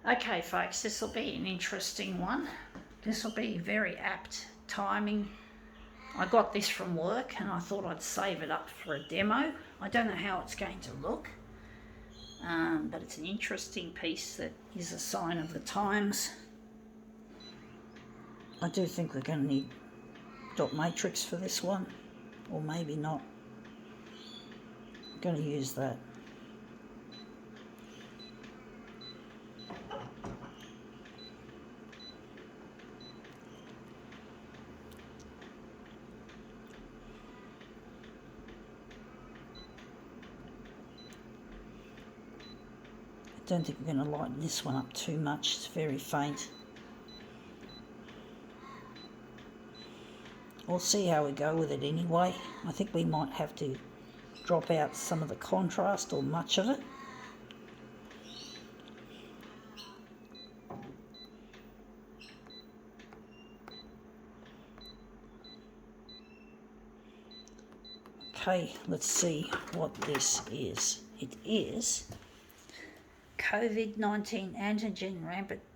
Okay folks, this will be an interesting one. This will be very apt timing. I got this from work and I thought I'd save it up for a demo. I don't know how it's going to look, but it's an interesting piece that is a sign of the times. I do think we're going to need dot matrix for this one, or maybe not. I'm going to use that. I don't think we're going to lighten this one up too much, it's very faint. We'll see how we go with it anyway. I think we might have to drop out some of the contrast or much of it. Okay, let's see what this is. It is COVID-19 antigen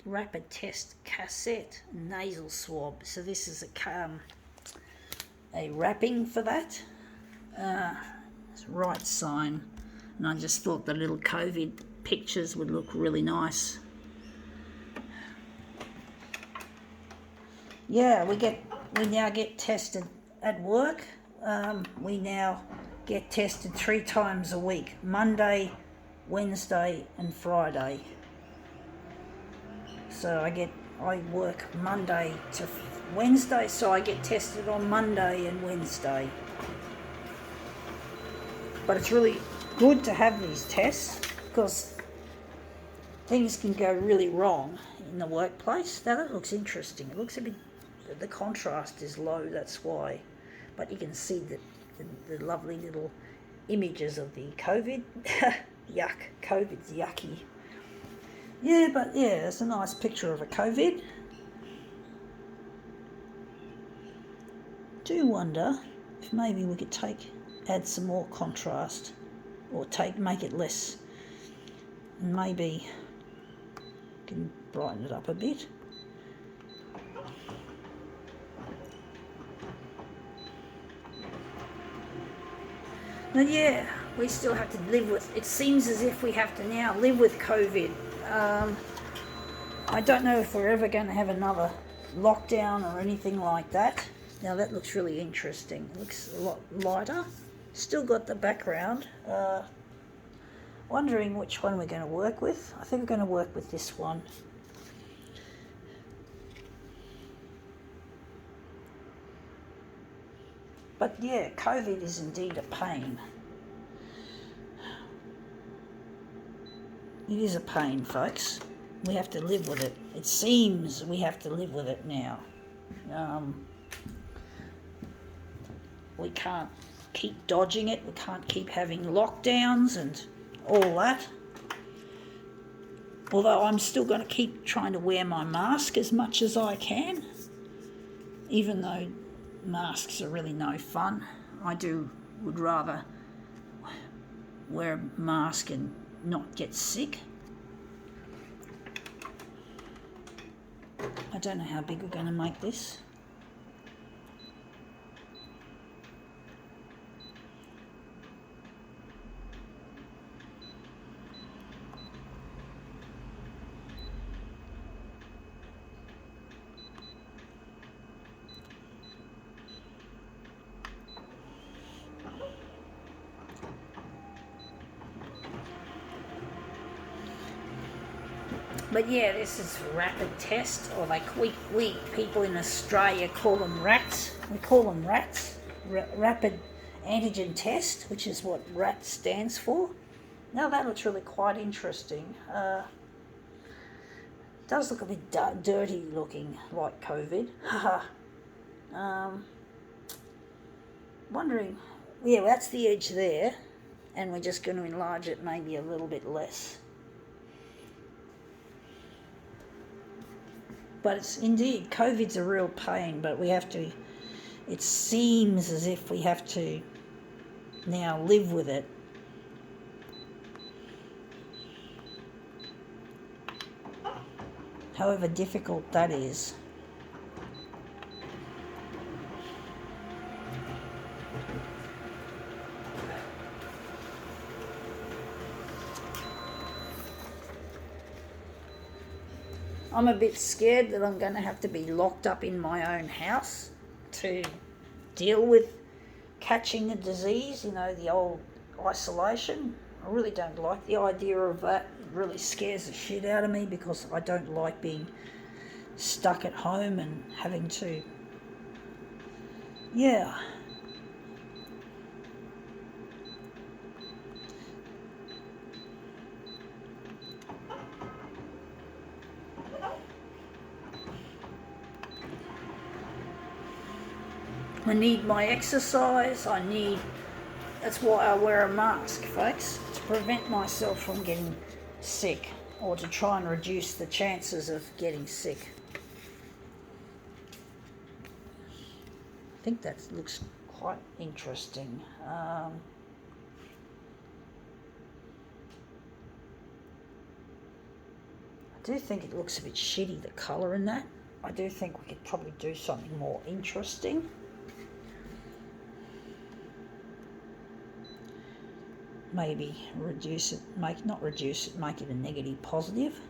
rapid test cassette nasal swab. So this is a wrapping for that. It's right sign, and I just thought the little COVID pictures would look really nice. Yeah, we now get tested at work. We now get tested 3 times a week: Monday, Wednesday and Friday. So I work Monday to Wednesday, so I get tested on Monday and Wednesday. But it's really good to have these tests because things can go really wrong in the workplace. Now that looks interesting. It looks a bit, the contrast is low, that's why. But you can see the lovely little images of the COVID. Yuck, COVID's yucky. Yeah, but yeah, it's a nice picture of a COVID. Do wonder if maybe we could add some more contrast, or make it less, and maybe can brighten it up a bit. But yeah, we still have to live with, it seems as if we have to now live with COVID. I don't know if we're ever going to have another lockdown or anything like that. Now that looks really interesting. It looks a lot lighter. Still got the background. Wondering which one we're going to work with. I think we're going to work with this one. But yeah, COVID is indeed a pain. It is a pain, folks. We have to live with it. It seems we have to live with it now. We can't keep dodging it. We can't keep having lockdowns and all that. Although I'm still going to keep trying to wear my mask as much as I can, even though masks are really no fun. Would rather wear a mask and not get sick. I don't know how big we're going to make this. But yeah, this is rapid test, or we people in Australia call them rats. We call them rats. Rapid antigen test, which is what RAT stands for. Now that looks really quite interesting. Does look a bit dirty looking, like COVID. Wondering, yeah, well, that's the edge there, and we're just going to enlarge it maybe a little bit less. But it's indeed, COVID's a real pain, but we have to, it seems as if we have to now live with it. however difficult that is. I'm a bit scared that I'm going to have to be locked up in my own house to deal with catching a disease, the old isolation. I really don't like the idea of that. It really scares the shit out of me because I don't like being stuck at home and having to, I need my exercise, that's why I wear a mask, folks, to prevent myself from getting sick or to try and reduce the chances of getting sick. I think that looks quite interesting. I do think it looks a bit shitty, the colour in that. I do think we could probably do something more interesting. Maybe reduce it, make it a negative positive.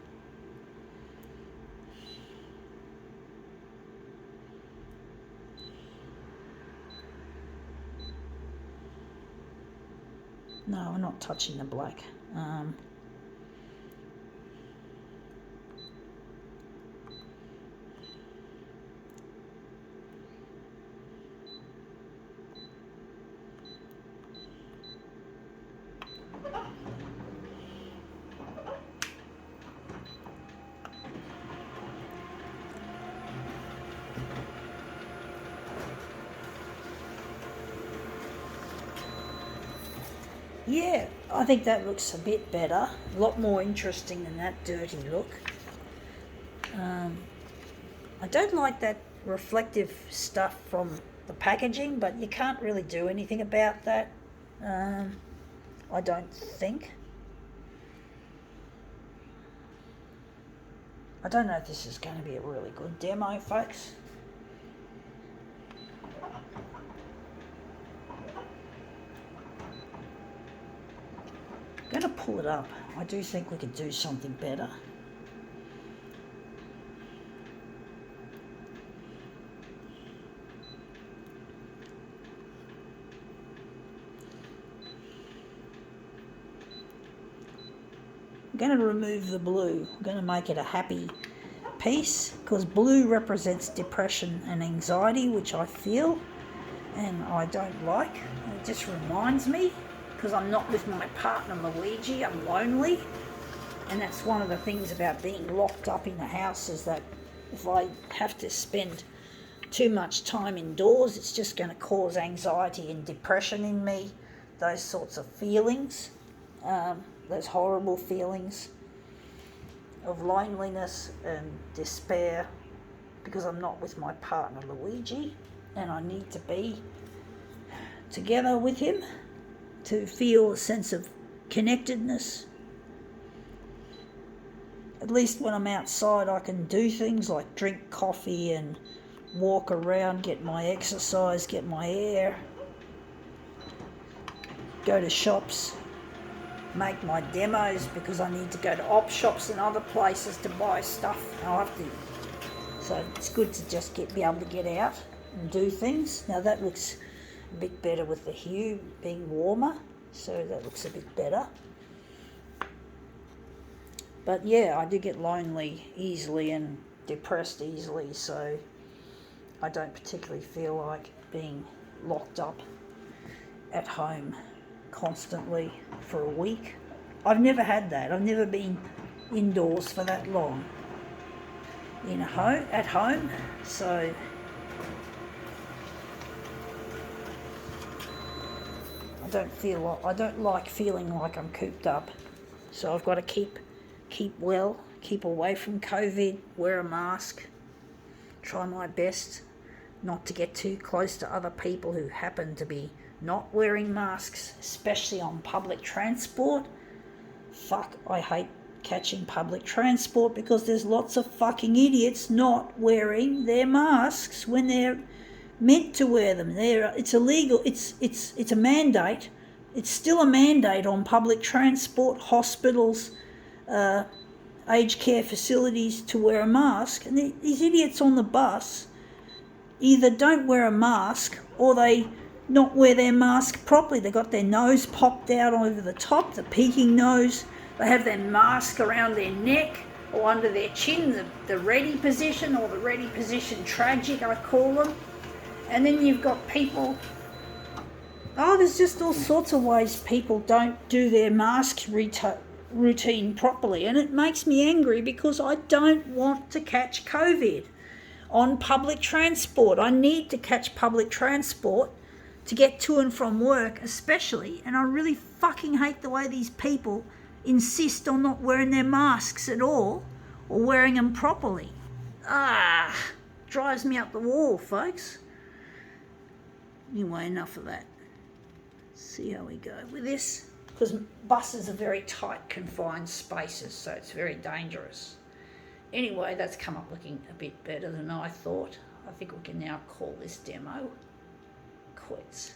No, we're not touching the black. Yeah, I think that looks a bit better, a lot more interesting than that dirty look. I don't like that reflective stuff from the packaging, but you can't really do anything about that, I don't think. I don't know if this is going to be a really good demo, folks. I'm going to pull it up. I do think we could do something better. I'm going to remove the blue. I'm going to make it a happy piece because blue represents depression and anxiety, which I feel and I don't like. It just reminds me, because I'm not with my partner Luigi, I'm lonely, and that's one of the things about being locked up in the house, is that if I have to spend too much time indoors, it's just going to cause anxiety and depression in me, those sorts of feelings, those horrible feelings of loneliness and despair, because I'm not with my partner Luigi and I need to be together with him to feel a sense of connectedness. At least when I'm outside I can do things like drink coffee and walk around, get my exercise, get my air, go to shops, make my demos, because I need to go to op shops and other places to buy stuff. So it's good to just be able to get out and do things. Now that looks a bit better with the hue being warmer, so that looks a bit better. But yeah, I do get lonely easily and depressed easily, so I don't particularly feel like being locked up at home constantly for a week. I've never had that. I've never been indoors for that long at home, so I don't like feeling like I'm cooped up. So I've got to keep well, keep away from COVID, wear a mask, try my best not to get too close to other people who happen to be not wearing masks, especially on public transport. Fuck, I hate catching public transport because there's lots of fucking idiots not wearing their masks when they're meant to wear them. It's illegal. It's a mandate. It's still a mandate on public transport, hospitals, aged care facilities to wear a mask. And these idiots on the bus either don't wear a mask or they not wear their mask properly. They got their nose popped out over the top, the peeking nose. They have their mask around their neck or under their chin, the ready position, or the ready position tragic, I call them. And then you've got people, there's just all sorts of ways people don't do their mask routine properly. And it makes me angry because I don't want to catch COVID on public transport. I need to catch public transport to get to and from work especially, and I really fucking hate the way these people insist on not wearing their masks at all or wearing them properly. Drives me up the wall, folks. Anyway, enough of that. See how we go with this, because buses are very tight, confined spaces, so it's very dangerous. Anyway, that's come up looking a bit better than I thought. I think we can now call this demo quits.